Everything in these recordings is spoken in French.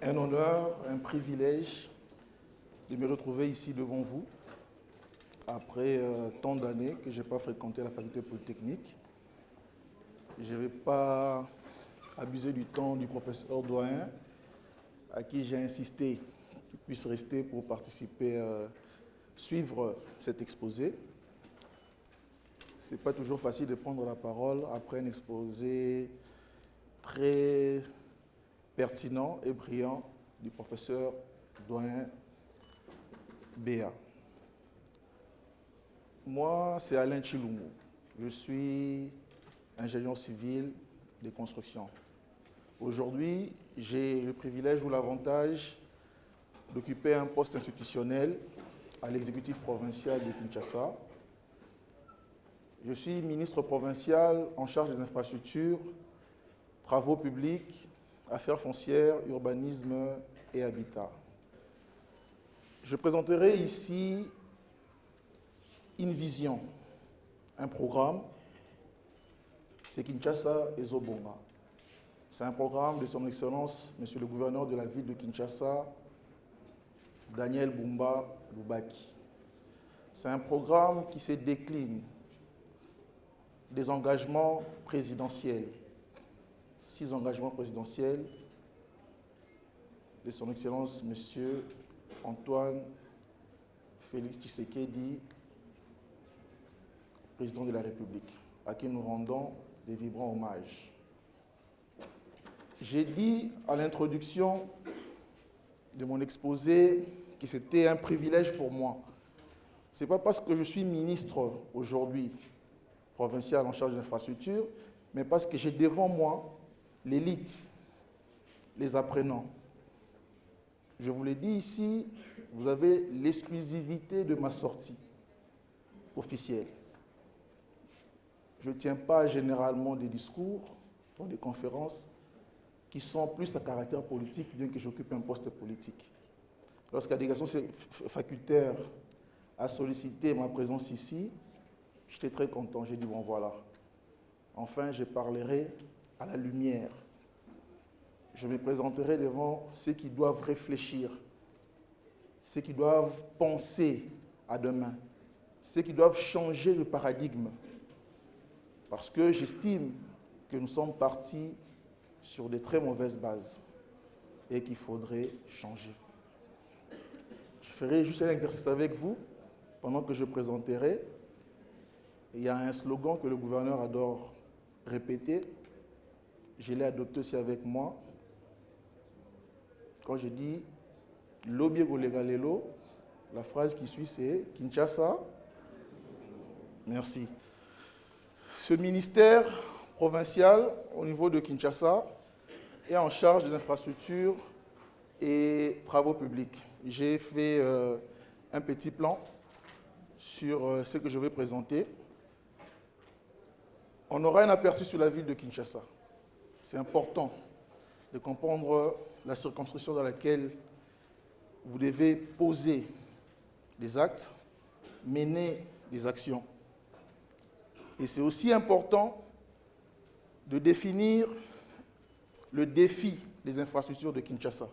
un honneur, un privilège de me retrouver ici devant vous après tant d'années que je n'ai pas fréquenté la faculté polytechnique. Je ne vais pas abuser du temps du professeur doyen à qui j'ai insisté qu'il puisse rester pour participer, suivre cet exposé. Ce n'est pas toujours facile de prendre la parole après un exposé très pertinent et brillant du professeur doyen Béa. Moi, c'est Alain Tshilungu. Je suis ingénieur civil de construction. Aujourd'hui, j'ai le privilège ou l'avantage d'occuper un poste institutionnel à l'exécutif provincial de Kinshasa. Je suis ministre provincial en charge des infrastructures, travaux publics, affaires foncières, urbanisme et habitat. Je présenterai ici une vision, un programme, c'est Kinshasa et Zobonga. C'est un programme de son Excellence, Monsieur le gouverneur de la ville de Kinshasa, Daniel Bumba Lubaki. C'est un programme qui se décline des engagements présidentiels, 6 engagements présidentiels de son Excellence, Monsieur Antoine Félix Tshisekedi, président de la République, à qui nous rendons des vibrants hommages. J'ai dit à l'introduction de mon exposé que c'était un privilège pour moi. Ce n'est pas parce que je suis ministre aujourd'hui, provincial en charge de l'infrastructure, mais parce que j'ai devant moi l'élite, les apprenants. Je vous l'ai dit ici, vous avez l'exclusivité de ma sortie officielle. Je ne tiens pas généralement des discours dans des conférences qui sont plus à caractère politique, bien que j'occupe un poste politique. Lorsque la délégation facultaire a sollicité ma présence ici, j'étais très content. J'ai dit, bon voilà, enfin je parlerai à la lumière. Je me présenterai devant ceux qui doivent réfléchir, ceux qui doivent penser à demain, ceux qui doivent changer le paradigme. Parce que j'estime que nous sommes partis sur de très mauvaises bases et qu'il faudrait changer. Je ferai juste un exercice avec vous pendant que je présenterai. Il y a un slogan que le gouverneur adore répéter. Je l'ai adopté aussi avec moi. Quand je dis « Lobby Golegalelo », la phrase qui suit c'est « Kinshasa ». Merci. Ce ministère provincial au niveau de Kinshasa est en charge des infrastructures et travaux publics. J'ai fait un petit plan sur ce que je vais présenter. On aura un aperçu sur la ville de Kinshasa. C'est important de comprendre la circonscription dans laquelle vous devez poser des actes, mener des actions. Et c'est aussi important de définir le défi des infrastructures de Kinshasa.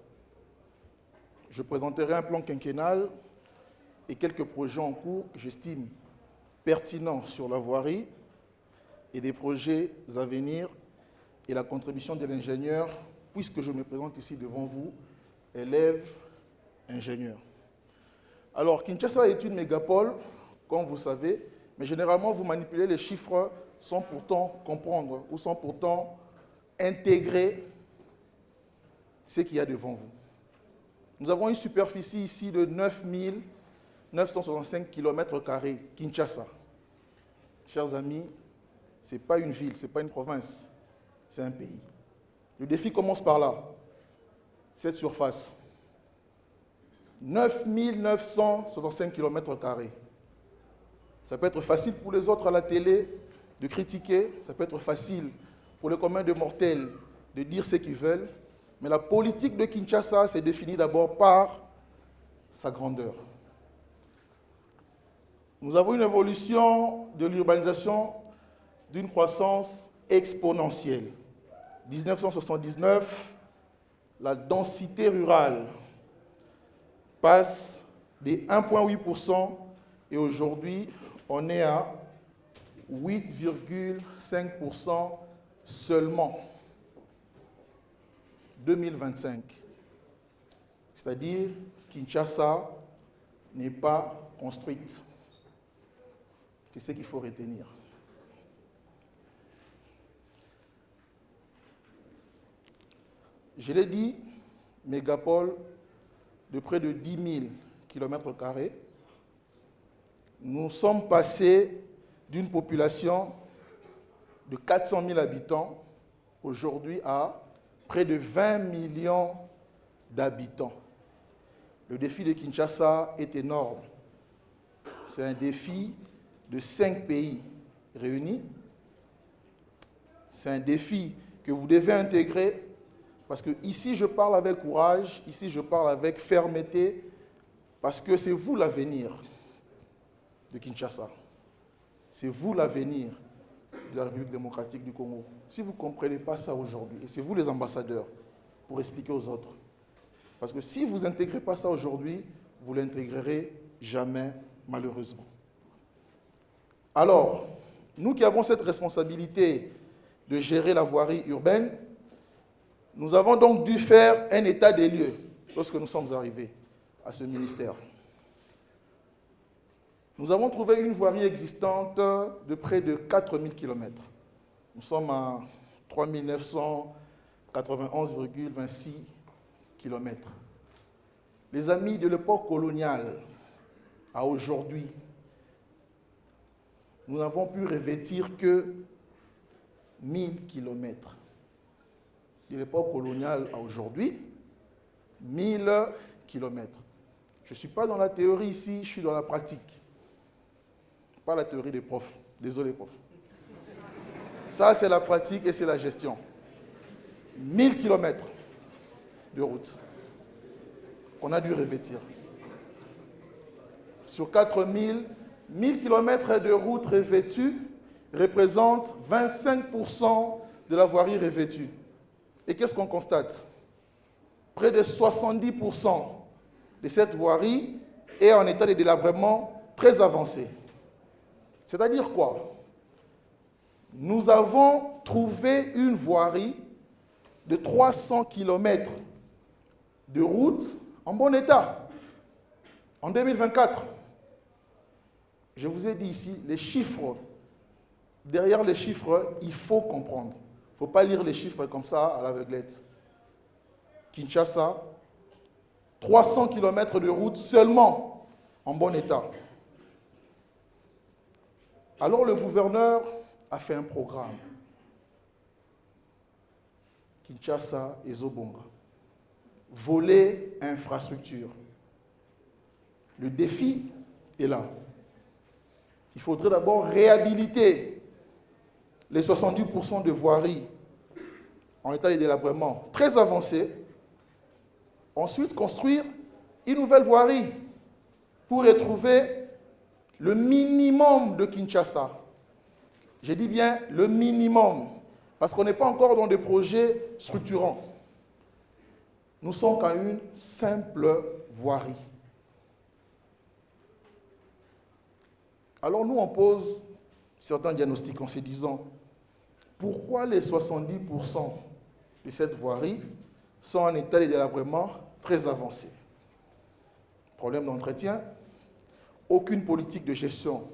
Je présenterai un plan quinquennal et quelques projets en cours que j'estime pertinents sur la voirie et des projets à venir et la contribution de l'ingénieur, puisque je me présente ici devant vous, élève, ingénieur. Alors, Kinshasa est une mégapole, comme vous savez, mais généralement, vous manipulez les chiffres sans pourtant comprendre ou sans pourtant intégrer ce qu'il y a devant vous. Nous avons une superficie ici de 9 965 km², Kinshasa. Chers amis, ce n'est pas une ville, ce n'est pas une province, c'est un pays. Le défi commence par là, cette surface. 9 965 km². Ça peut être facile pour les autres à la télé de critiquer, ça peut être facile pour le commun des mortels de dire ce qu'ils veulent, mais la politique de Kinshasa s'est définie d'abord par sa grandeur. Nous avons une évolution de l'urbanisation d'une croissance exponentielle. 1979, la densité rurale passe des 1,8% et aujourd'hui, on est à 8,5% seulement. 2025. C'est-à-dire, Kinshasa n'est pas construite. C'est ce qu'il faut retenir. Je l'ai dit, mégapole de près de 10 000 km². Nous sommes passés d'une population de 400 000 habitants aujourd'hui à près de 20 millions d'habitants. Le défi de Kinshasa est énorme. C'est un défi de 5 pays réunis. C'est un défi que vous devez intégrer parce que ici je parle avec courage, ici je parle avec fermeté parce que c'est vous l'avenir de Kinshasa. C'est vous l'avenir de la République démocratique du Congo. Si vous ne comprenez pas ça aujourd'hui, et c'est vous les ambassadeurs pour expliquer aux autres, parce que si vous n'intégrez pas ça aujourd'hui, vous ne l'intégrerez jamais, malheureusement. Alors, nous qui avons cette responsabilité de gérer la voirie urbaine, nous avons donc dû faire un état des lieux lorsque nous sommes arrivés à ce ministère. Nous avons trouvé une voirie existante de près de 4000 km. Nous sommes à 3991,26 km. Les amis de l'époque coloniale à aujourd'hui, nous n'avons pu revêtir que 1000 km. De l'époque coloniale à aujourd'hui, 1000 km. Je ne suis pas dans la théorie ici, je suis dans la pratique. Pas la théorie des profs. Désolé, profs. Ça, c'est la pratique et c'est la gestion. 1000 km de route qu'on a dû revêtir. Sur 4000, 1000 km de route revêtue représentent 25% de la voirie revêtue. Et qu'est-ce qu'on constate? Près de 70% de cette voirie est en état de délabrement très avancé. C'est-à-dire quoi? Nous avons trouvé une voirie de 300 km de route en bon état en 2024. Je vous ai dit ici, les chiffres, derrière les chiffres, il faut comprendre. Il ne faut pas lire les chiffres comme ça à l'aveuglette. Kinshasa, 300 km de route seulement en bon état. Alors le gouverneur a fait un programme. Kinshasa et Zobonga. Volet infrastructure. Le défi est là. Il faudrait d'abord réhabiliter les 70% de voiries en état de délabrement très avancé. Ensuite, construire une nouvelle voirie pour retrouver le minimum de Kinshasa. Je dis bien le minimum, parce qu'on n'est pas encore dans des projets structurants. Nous sommes qu'à une simple voirie. Alors nous, on pose certains diagnostics en se disant, pourquoi les 70% de cette voirie sont en état de délabrement très avancé? Problème d'entretien, aucune politique de gestion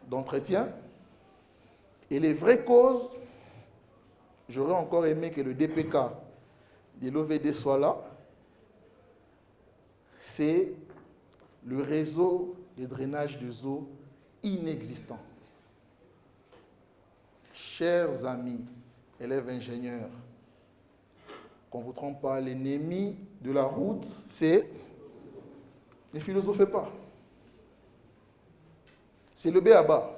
d'entretien. Et les vraies causes, j'aurais encore aimé que le DPK de l'OVD soit là, c'est le réseau de drainage des eaux inexistant. Chers amis, élèves ingénieurs, qu'on ne vous trompe pas, l'ennemi de la route, c'est... Ne philosophez pas. C'est le b.a.-ba.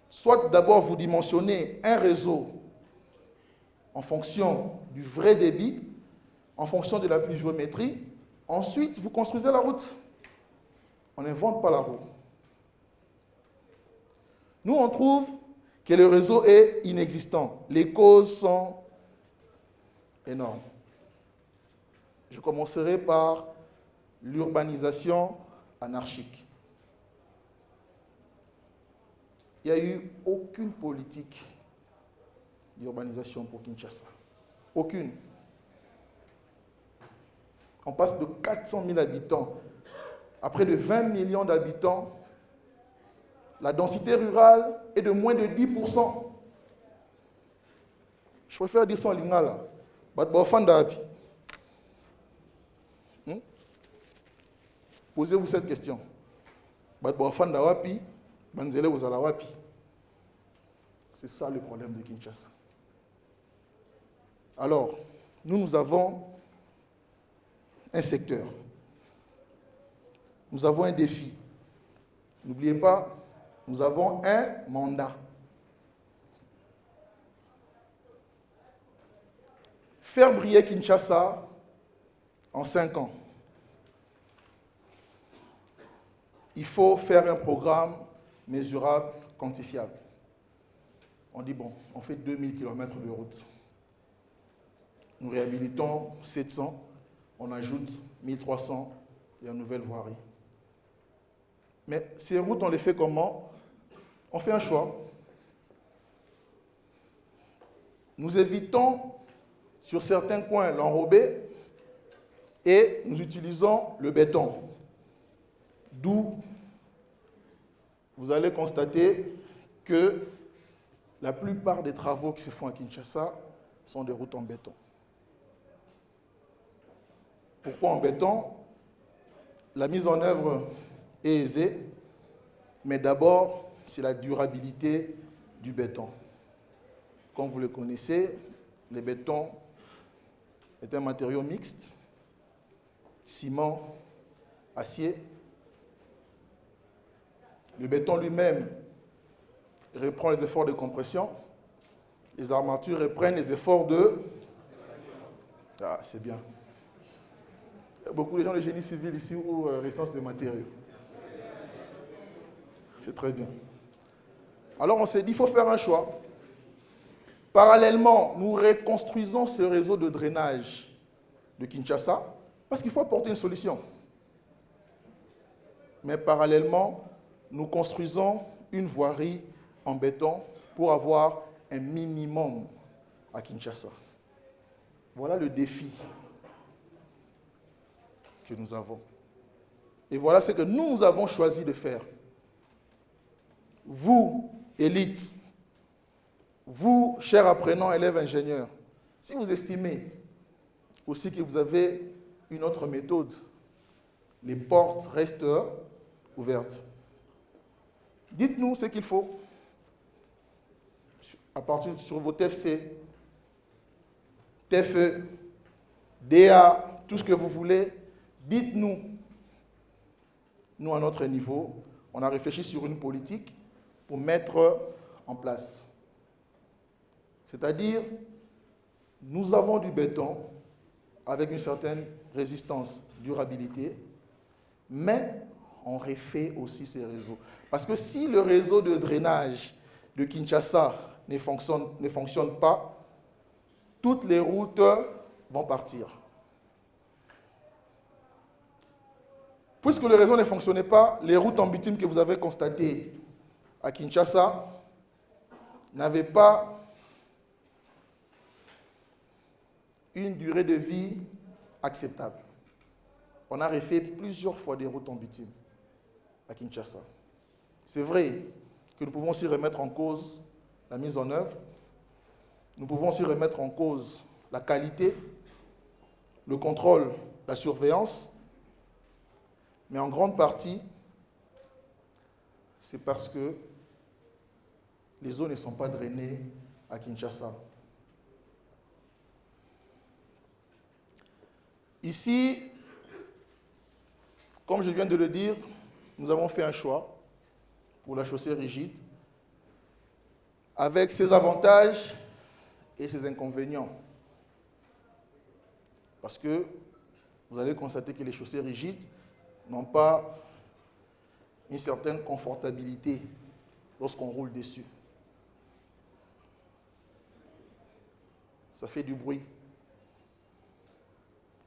Soit d'abord vous dimensionnez un réseau en fonction du vrai débit, en fonction de la pluviométrie, ensuite vous construisez la route. On n'invente pas la roue. Nous, on trouve que le réseau est inexistant. Les causes sont énormes. Je commencerai par l'urbanisation anarchique. Il n'y a eu aucune politique d'urbanisation pour Kinshasa. Aucune. On passe de 400 000 habitants à près de 20 millions d'habitants. La densité rurale est de moins de 10%. Je préfère dire ça en lingala. Posez-vous cette question. C'est ça le problème de Kinshasa. Alors, nous avons un secteur. Nous avons un défi. N'oubliez pas, nous avons un mandat. Faire briller Kinshasa en 5 ans. Il faut faire un programme mesurable, quantifiable. On dit, bon, on fait 2000 km de route. Nous réhabilitons 700, on ajoute 1300 et une nouvelle voirie. Mais ces routes, on les fait comment? On fait un choix. Nous évitons sur certains coins l'enrobé et nous utilisons le béton. D'où vous allez constater que la plupart des travaux qui se font à Kinshasa sont des routes en béton. Pourquoi en béton? La mise en œuvre est aisée, mais d'abord, c'est la durabilité du béton. Comme vous le connaissez, le béton est un matériau mixte, ciment, acier. Le béton lui-même reprend les efforts de compression. Les armatures reprennent les efforts de... Ah, c'est bien. Il y a beaucoup de gens de génie civil ici ou résistance des matériaux. C'est très bien. Alors on s'est dit, il faut faire un choix. Parallèlement, nous reconstruisons ce réseau de drainage de Kinshasa parce qu'il faut apporter une solution. Mais parallèlement, nous construisons une voirie en béton pour avoir un minimum à Kinshasa. Voilà le défi que nous avons. Et voilà ce que nous avons choisi de faire. Vous, élites, vous, chers apprenants, élèves, ingénieurs, si vous estimez aussi que vous avez une autre méthode, les portes restent ouvertes. Dites-nous ce qu'il faut. À partir sur vos TFC, TFE, DA, tout ce que vous voulez, dites-nous. Nous, à notre niveau, on a réfléchi sur une politique pour mettre en place. C'est-à-dire, nous avons du béton avec une certaine résistance, durabilité, mais on refait aussi ces réseaux. Parce que si le réseau de drainage de Kinshasa ne fonctionne pas, toutes les routes vont partir. Puisque le réseau ne fonctionnait pas, les routes en bitume que vous avez constatées à Kinshasa n'avaient pas une durée de vie acceptable. On a refait plusieurs fois des routes en bitume à Kinshasa. C'est vrai que nous pouvons aussi remettre en cause la mise en œuvre, nous pouvons aussi remettre en cause la qualité, le contrôle, la surveillance, mais en grande partie, c'est parce que les eaux ne sont pas drainées à Kinshasa. Ici, comme je viens de le dire, nous avons fait un choix pour la chaussée rigide, avec ses avantages et ses inconvénients. Parce que vous allez constater que les chaussées rigides n'ont pas une certaine confortabilité lorsqu'on roule dessus. Ça fait du bruit.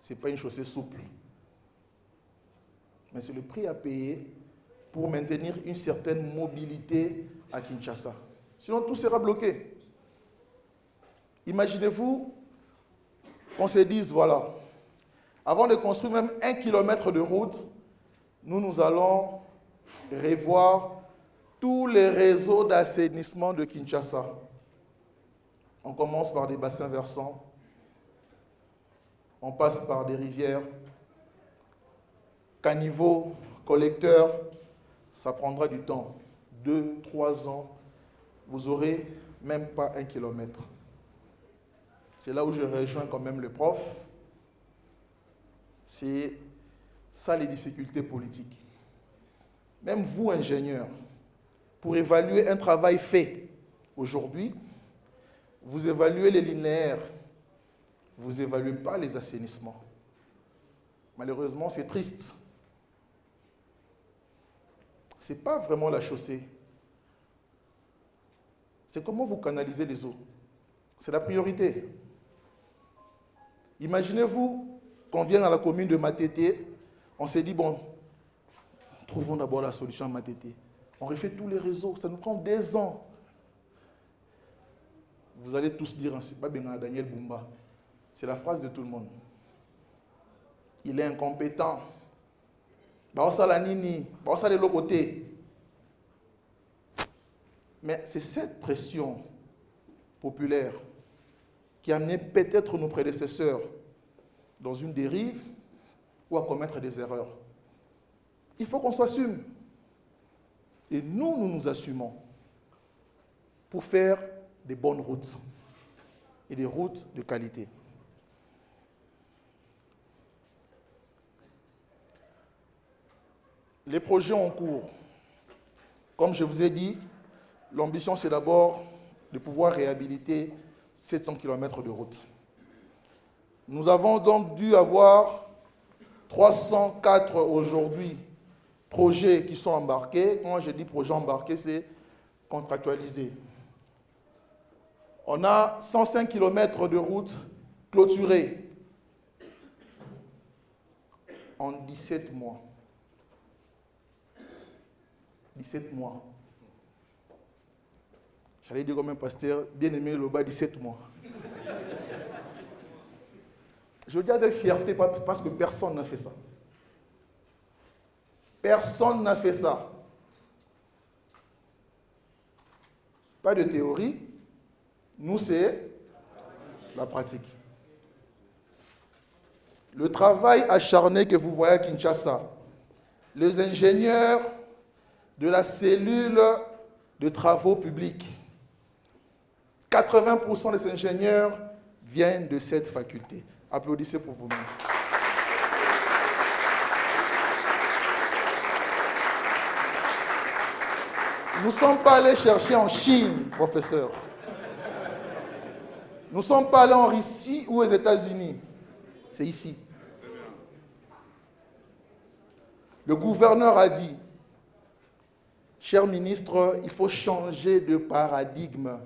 Ce n'est pas une chaussée souple. Mais c'est le prix à payer pour maintenir une certaine mobilité à Kinshasa. Sinon, tout sera bloqué. Imaginez-vous qu'on se dise, voilà, avant de construire même 1 kilomètre de route, nous allons revoir tous les réseaux d'assainissement de Kinshasa. On commence par des bassins versants, on passe par des rivières, caniveaux, collecteurs, ça prendra du temps. 2, 3 ans, vous n'aurez même pas 1 kilomètre. C'est là où je rejoins quand même le prof. C'est ça les difficultés politiques. Même vous, ingénieurs, pour évaluer un travail fait aujourd'hui, vous évaluez les linéaires, vous n'évaluez pas les assainissements. Malheureusement, c'est triste. Ce n'est pas vraiment la chaussée. C'est comment vous canalisez les eaux. C'est la priorité. Imaginez-vous qu'on vienne à la commune de Matete, on s'est dit, bon, trouvons d'abord la solution à Matete. On refait tous les réseaux, ça nous prend des ans. Vous allez tous dire, c'est pas Bengana Daniel Bumba. C'est la phrase de tout le monde. Il est incompétent. Baosa la nini, baosa de l'autre côté. Mais c'est cette pression populaire qui a amené peut-être nos prédécesseurs dans une dérive ou à commettre des erreurs. Il faut qu'on s'assume. Et nous nous assumons pour faire des bonnes routes et des routes de qualité. Les projets en cours, comme je vous ai dit, l'ambition c'est d'abord de pouvoir réhabiliter 700 km de route. Nous avons donc dû avoir 304 aujourd'hui projets qui sont embarqués. Quand je dis projet embarqué, c'est contractualisé. On a 105 km de route clôturée en 17 mois. 17 mois. J'allais dire comme un pasteur, bien aimé le bas, 17 mois. Je le dis avec fierté parce que personne n'a fait ça. Personne n'a fait ça. Pas de théorie. Nous, c'est la pratique. Le travail acharné que vous voyez à Kinshasa, les ingénieurs de la cellule de travaux publics, 80% des ingénieurs viennent de cette faculté. Applaudissez pour vous-même. Nous ne sommes pas allés chercher en Chine, professeur. Nous ne sommes pas allés en Russie ou aux États-Unis. C'est ici. Le gouverneur a dit, cher ministre, il faut changer de paradigme.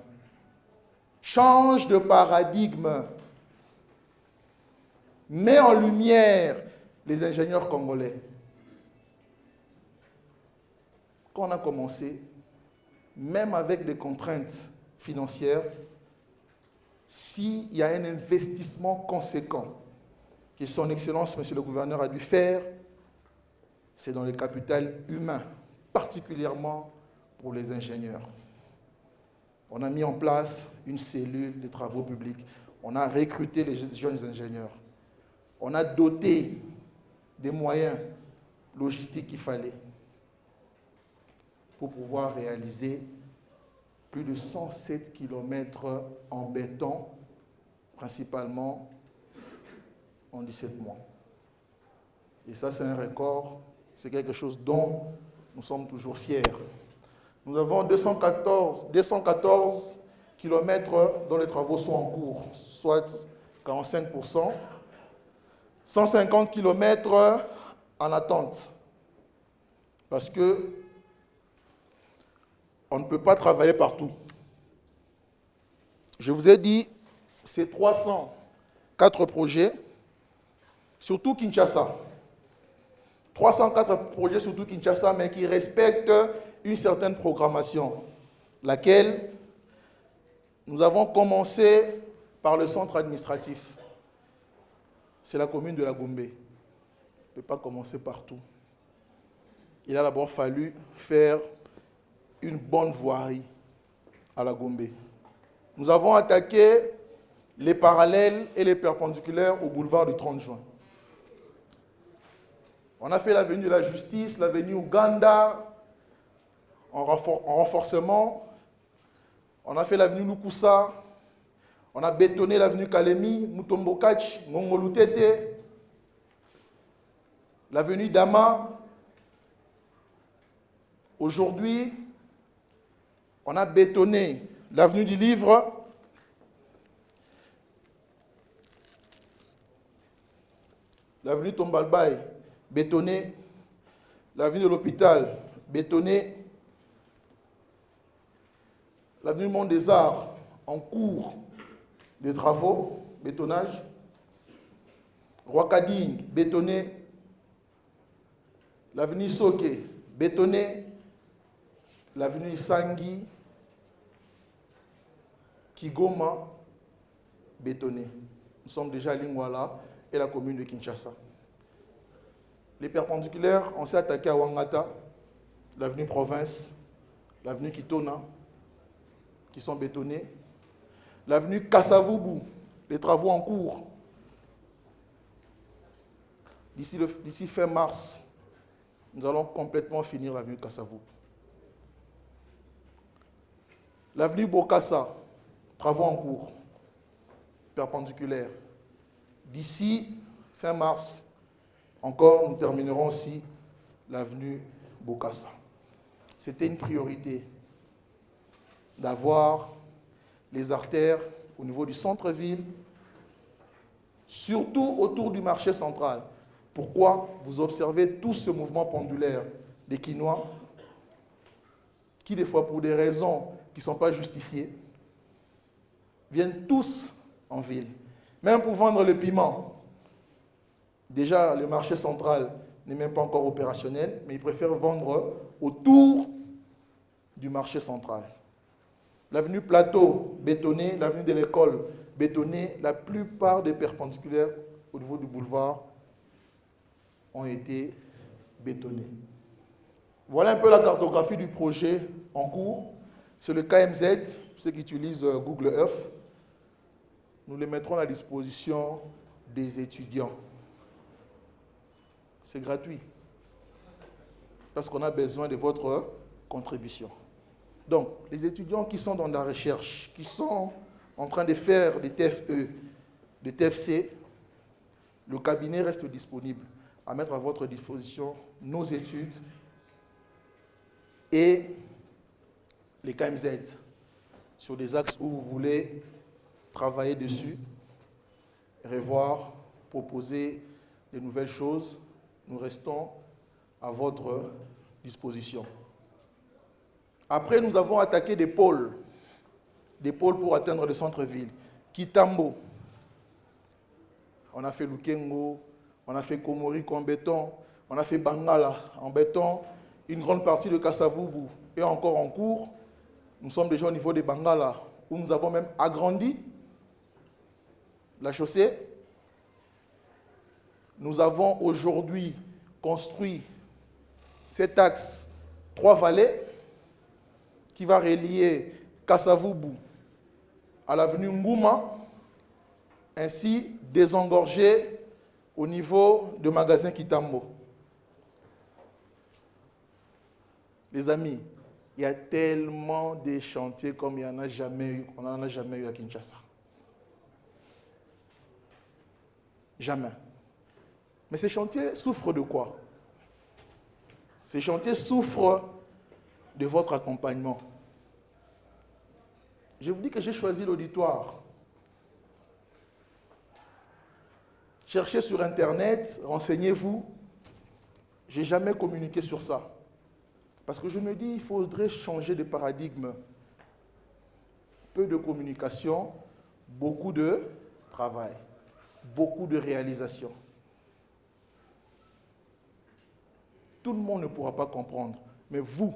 Change de paradigme. Mets en lumière les ingénieurs congolais. Quand on a commencé, même avec des contraintes financières, s'il y a un investissement conséquent que son Excellence, Monsieur le Gouverneur, a dû faire, c'est dans le capital humain, particulièrement pour les ingénieurs. On a mis en place une cellule de travaux publics. On a recruté les jeunes ingénieurs. On a doté des moyens logistiques qu'il fallait pour pouvoir réaliser plus de 107 km en béton, principalement en 17 mois. Et ça, c'est un record, c'est quelque chose dont nous sommes toujours fiers. Nous avons 214 km dont les travaux sont en cours, soit 45%, 150 km en attente, parce que on ne peut pas travailler partout. Je vous ai dit, c'est 304 projets. surtout Kinshasa. 304 projets surtout Kinshasa, mais qui respectent une certaine programmation, laquelle nous avons commencé par le centre administratif. C'est la commune de la Gombe. On ne peut pas commencer partout. Il a d'abord fallu faire une bonne voirie à la Gombe. Nous avons attaqué les parallèles et les perpendiculaires au boulevard du 30 juin. On a fait l'avenue de la Justice, l'avenue Ouganda, en renforcement. On a fait l'avenue Lukusa. On a bétonné l'avenue Kalemi, Mutombokach, Mongolutete, l'avenue Dama. Aujourd'hui, on a bétonné l'avenue du Livre, l'avenue Tombalbaye, bétonné, l'avenue de l'Hôpital, bétonné, l'avenue Mont des Arts, en cours de travaux, bétonnage, Rwakading, bétonné, l'avenue Soke, bétonné, l'avenue Sangui, Kigoma, bétonné. Nous sommes déjà à Lingwala et la commune de Kinshasa. Les perpendiculaires, on s'est attaqué à Wangata, l'avenue Province, l'avenue Kitona, qui sont bétonnés. L'avenue Kassavubu, les travaux en cours. D'ici fin mars, nous allons complètement finir l'avenue Kassavubu. L'avenue Bokassa, travaux en cours, perpendiculaires. D'ici fin mars, encore, nous terminerons aussi l'avenue Bokassa. C'était une priorité d'avoir les artères au niveau du centre-ville, surtout autour du marché central. Pourquoi vous observez tout ce mouvement pendulaire des Quinois qui, des fois, pour des raisons qui ne sont pas justifiées, viennent tous en ville. Même pour vendre le piment. Déjà, le marché central n'est même pas encore opérationnel, mais ils préfèrent vendre autour du marché central. L'avenue Plateau, bétonnée, l'avenue de l'école, bétonnée, la plupart des perpendiculaires au niveau du boulevard ont été bétonnés. Voilà un peu la cartographie du projet en cours. C'est le KMZ, ceux qui utilisent Google Earth. Nous les mettrons à la disposition des étudiants. C'est gratuit, parce qu'on a besoin de votre contribution. Donc, les étudiants qui sont dans la recherche, qui sont en train de faire des TFE, des TFC, le cabinet reste disponible à mettre à votre disposition nos études et les KMZ sur des axes où vous voulez travailler dessus, revoir, proposer de nouvelles choses. Nous restons à votre disposition. Après, nous avons attaqué des pôles pour atteindre le centre-ville. Kitambo, on a fait Lukengo, on a fait Komoriko en béton, on a fait Bangala en béton, une grande partie de Kassavubu est encore en cours. Nous sommes déjà au niveau de Bangala, où nous avons même agrandi la chaussée. Nous avons aujourd'hui construit cet axe 3 vallées qui va relier Kassavubu à l'avenue Ngouma, ainsi désengorger au niveau de magasin Kitambo. Les amis, il y a tellement de chantiers comme il n'y en a jamais eu, on n'en a jamais eu à Kinshasa. Jamais. Mais ces chantiers souffrent de quoi? Ces chantiers souffrent de votre accompagnement. Je vous dis que j'ai choisi l'auditoire. Cherchez sur Internet, renseignez-vous. Je n'ai jamais communiqué sur ça. Parce que je me dis, il faudrait changer de paradigme. Peu de communication, beaucoup de travail, beaucoup de réalisation. tout le monde ne pourra pas comprendre. Mais vous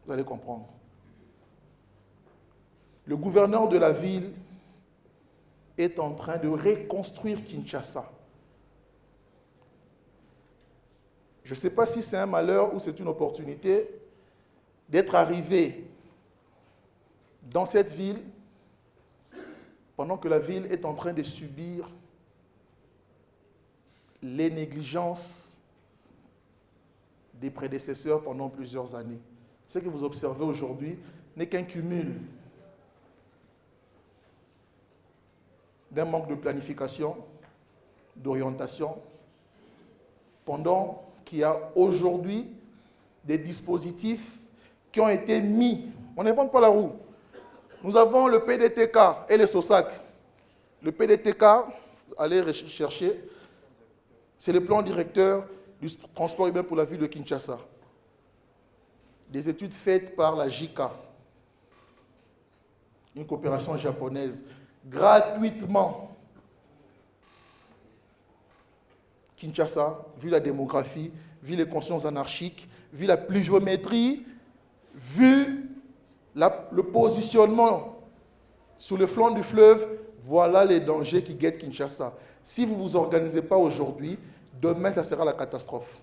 allez comprendre. Le gouverneur de la ville est en train de reconstruire Kinshasa. Je ne sais pas si c'est un malheur ou c'est une opportunité d'être arrivé dans cette ville pendant que la ville est en train de subir les négligences des prédécesseurs pendant plusieurs années. Ce que vous observez aujourd'hui n'est qu'un cumul d'un manque de planification, d'orientation, pendant qu'il y a aujourd'hui des dispositifs qui ont été mis. On n'invente pas la roue. Nous avons le PDTK et les SOSAC. Le PDTK, allez chercher, c'est le plan directeur du transport urbain pour la ville de Kinshasa. Des études faites par la JICA, une coopération japonaise, gratuitement. Kinshasa, vu la démographie, vu les consciences anarchiques, vu la pluviométrie, vu le positionnement sur le flanc du fleuve, voilà les dangers qui guettent Kinshasa. Si vous ne vous organisez pas aujourd'hui, demain, ça sera la catastrophe.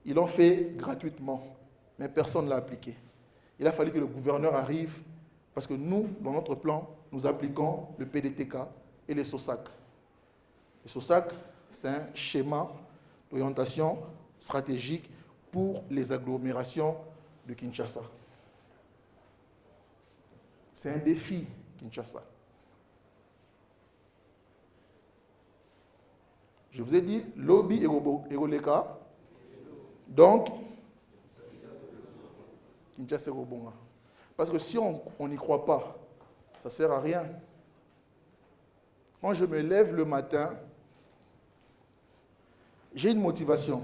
Ils l'ont fait gratuitement, mais personne ne l'a appliqué. Il a fallu que le gouverneur arrive, parce que nous, dans notre plan, nous appliquons le PDTK et les SOSAC. Les SOSAC, c'est un schéma d'orientation stratégique pour les agglomérations de Kinshasa. C'est un défi, Kinshasa. Je vous ai dit, lobby Eroleka. Donc, Kinshasa Robonga. Parce que si on n'y croit pas, ça ne sert à rien. Quand je me lève le matin, j'ai une motivation.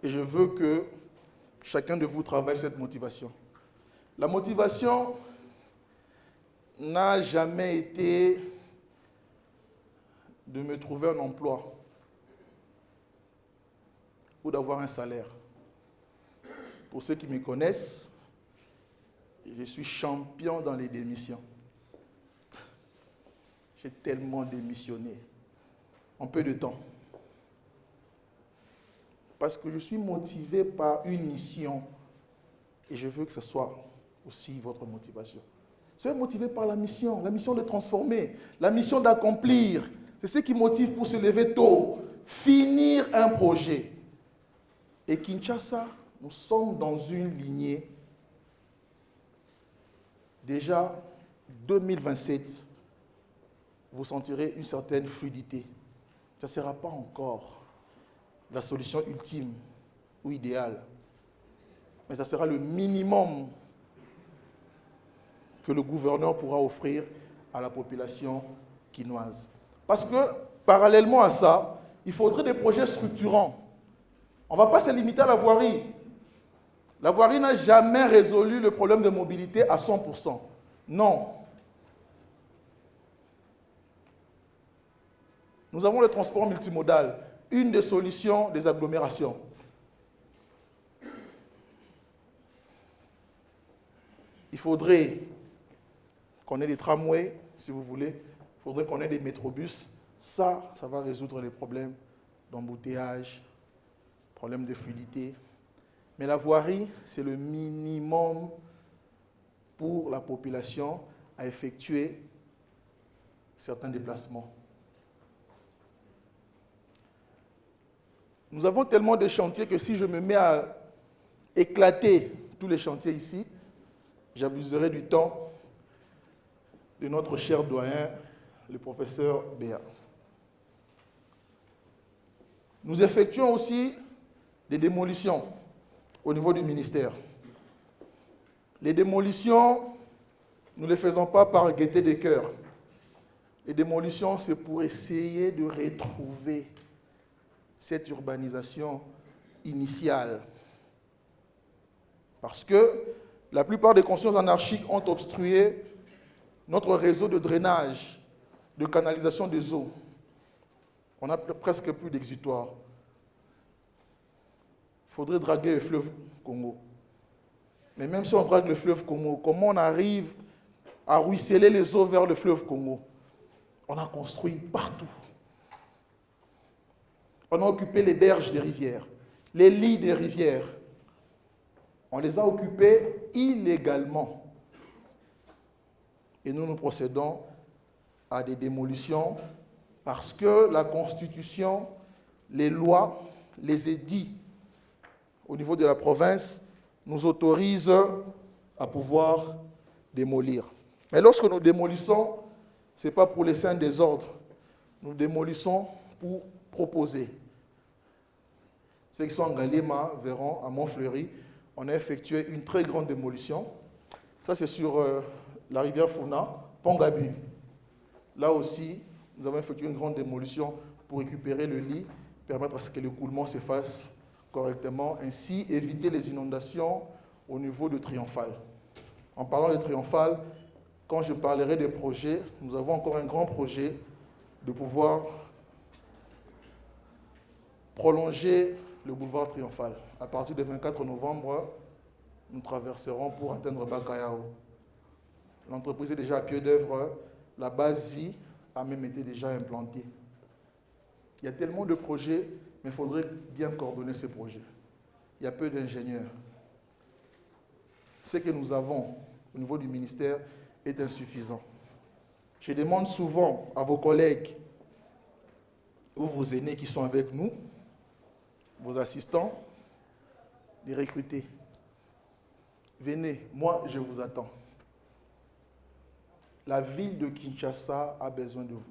Et je veux que chacun de vous travaille cette motivation. La motivation n'a jamais été de me trouver un emploi ou d'avoir un salaire. Pour ceux qui me connaissent, je suis champion dans les démissions. J'ai tellement démissionné en peu de temps. Parce que je suis motivé par une mission et je veux que ce soit aussi votre motivation. Soyez motivé par la mission de transformer, la mission d'accomplir. C'est ce qui motive pour se lever tôt, finir un projet. Et Kinshasa, nous sommes dans une lignée. Déjà, 2027, vous sentirez une certaine fluidité. Ça ne sera pas encore la solution ultime ou idéale, mais ça sera le minimum que le gouverneur pourra offrir à la population quinoise. Parce que, parallèlement à ça, il faudrait des projets structurants. On ne va pas se limiter à la voirie. La voirie n'a jamais résolu le problème de mobilité à 100%. Non. Nous avons le transport multimodal, une des solutions des agglomérations. Il faudrait qu'on ait des tramways, si vous voulez. Il faudrait qu'on ait des métrobus. Ça va résoudre les problèmes d'embouteillage, problèmes de fluidité. Mais la voirie, c'est le minimum pour la population à effectuer certains déplacements. Nous avons tellement de chantiers que si je me mets à éclater tous les chantiers ici, j'abuserai du temps de notre cher doyen, le professeur Béa. Nous effectuons aussi des démolitions au niveau du ministère. Les démolitions, nous ne les faisons pas par gaieté des cœurs. Les démolitions, c'est pour essayer de retrouver cette urbanisation initiale. Parce que la plupart des consciences anarchiques ont obstrué notre réseau de drainage, de canalisation des eaux. On n'a presque plus d'exutoire. il faudrait draguer le fleuve Congo. Mais même si on drague le fleuve Congo, comment on arrive à ruisseler les eaux vers le fleuve Congo? On a construit partout. On a occupé les berges des rivières, les lits des rivières. On les a occupés illégalement. Et nous procédons à des démolitions parce que la Constitution, les lois, les édits au niveau de la province nous autorisent à pouvoir démolir. Mais lorsque nous démolissons, ce n'est pas pour laisser un désordre. Nous démolissons pour proposer. Ceux qui sont en Galema verront, à Montfleury, on a effectué une très grande démolition. Ça, c'est sur la rivière Founa, Pont-Gabu. Là aussi, nous avons effectué une grande démolition pour récupérer le lit, permettre à ce que l'écoulement se fasse correctement, ainsi éviter les inondations au niveau de Triomphal. En parlant de Triomphal, quand je parlerai des projets, nous avons encore un grand projet de pouvoir prolonger le boulevard Triomphal. À partir du 24 novembre, nous traverserons pour atteindre Bakayao. L'entreprise est déjà à pied d'œuvre, la base vie a même été déjà implantée. Il y a tellement de projets, mais il faudrait bien coordonner ces projets. Il y a peu d'ingénieurs. Ce que nous avons au niveau du ministère est insuffisant. Je demande souvent à vos collègues ou vos aînés qui sont avec nous, vos assistants, de recruter. Venez, moi je vous attends. La ville de Kinshasa a besoin de vous.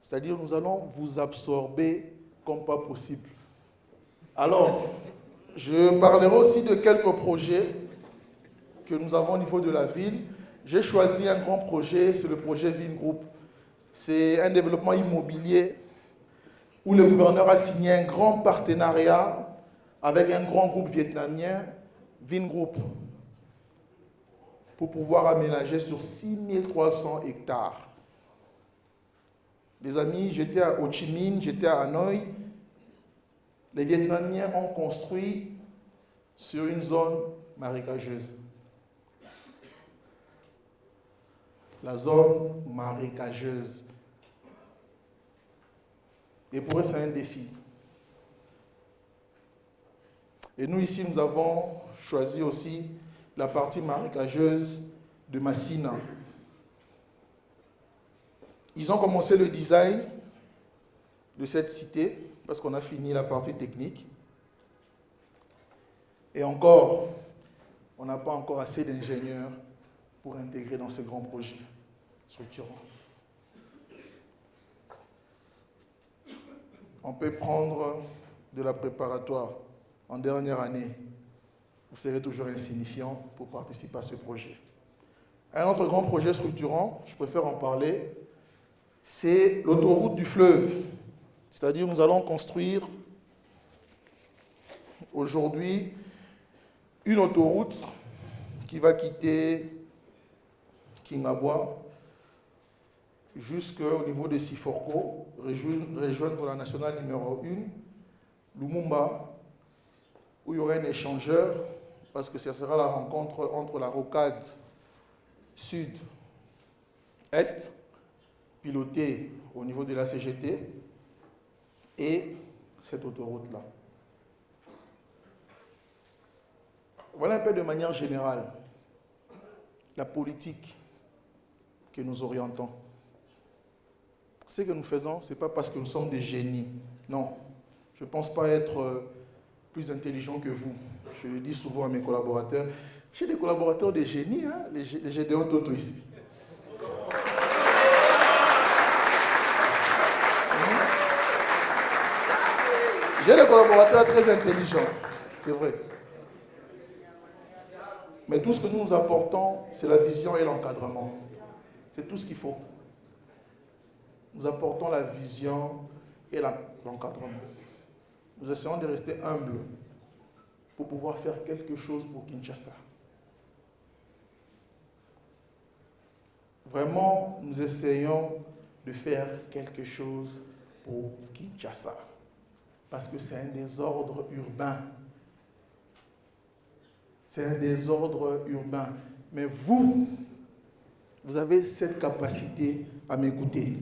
C'est-à-dire nous allons vous absorber comme pas possible. Alors, je parlerai aussi de quelques projets que nous avons au niveau de la ville. J'ai choisi un grand projet, c'est le projet Vingroup. C'est un développement immobilier où le gouverneur a signé un grand partenariat avec un grand groupe vietnamien, Vingroup, pour pouvoir aménager sur 6300 hectares. Les amis, j'étais à Ho Chi Minh, j'étais à Hanoï. Les Vietnamiens ont construit sur une zone marécageuse. La zone marécageuse. Et pour eux, c'est un défi. Et nous, ici, nous avons choisi aussi la partie marécageuse de Massina. Ils ont commencé le design de cette cité, parce qu'on a fini la partie technique. Et encore, on n'a pas encore assez d'ingénieurs pour intégrer dans ce grand projet structurant. On peut prendre de la préparatoire en dernière année. Vous serez toujours insignifiant pour participer à ce projet. Un autre grand projet structurant, je préfère en parler, c'est l'autoroute du fleuve. C'est-à-dire nous allons construire aujourd'hui une autoroute qui va quitter Kingabwa jusqu'au niveau de Siforko, rejoindre la nationale numéro 1, Lumumba, où il y aura un échangeur, parce que ce sera la rencontre entre la rocade sud-est, pilotée au niveau de la CGT, et cette autoroute-là. Voilà un peu de manière générale la politique que nous orientons. Ce que nous faisons, ce n'est pas parce que nous sommes des génies. Non, je ne pense pas être plus intelligent que vous. Je le dis souvent à mes collaborateurs. J'ai des collaborateurs des génies, hein, les Gédéon Toto ici. J'ai des collaborateurs très intelligents, c'est vrai. Mais tout ce que nous nous apportons, c'est la vision et l'encadrement. C'est tout ce qu'il faut. Nous apportons la vision et l'encadrement. Nous essayons de rester humbles pour pouvoir faire quelque chose pour Kinshasa. Vraiment, nous essayons de faire quelque chose pour Kinshasa. Parce que c'est un désordre urbain C'est un désordre urbain. Mais vous avez cette capacité à m'écouter.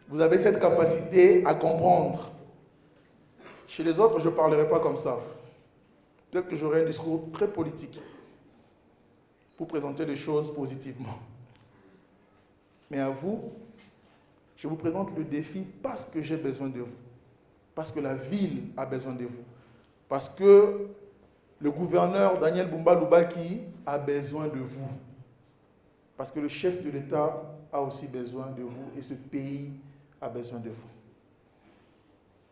Vous avez cette capacité à comprendre. Chez les autres, je ne parlerai pas comme ça. Peut-être que j'aurai un discours très politique pour présenter les choses positivement. Mais à vous, je vous présente le défi parce que j'ai besoin de vous. Parce que la ville a besoin de vous. Parce que le gouverneur Daniel Bumba Lubaki a besoin de vous. Parce que le chef de l'État a aussi besoin de vous et ce pays a besoin de vous.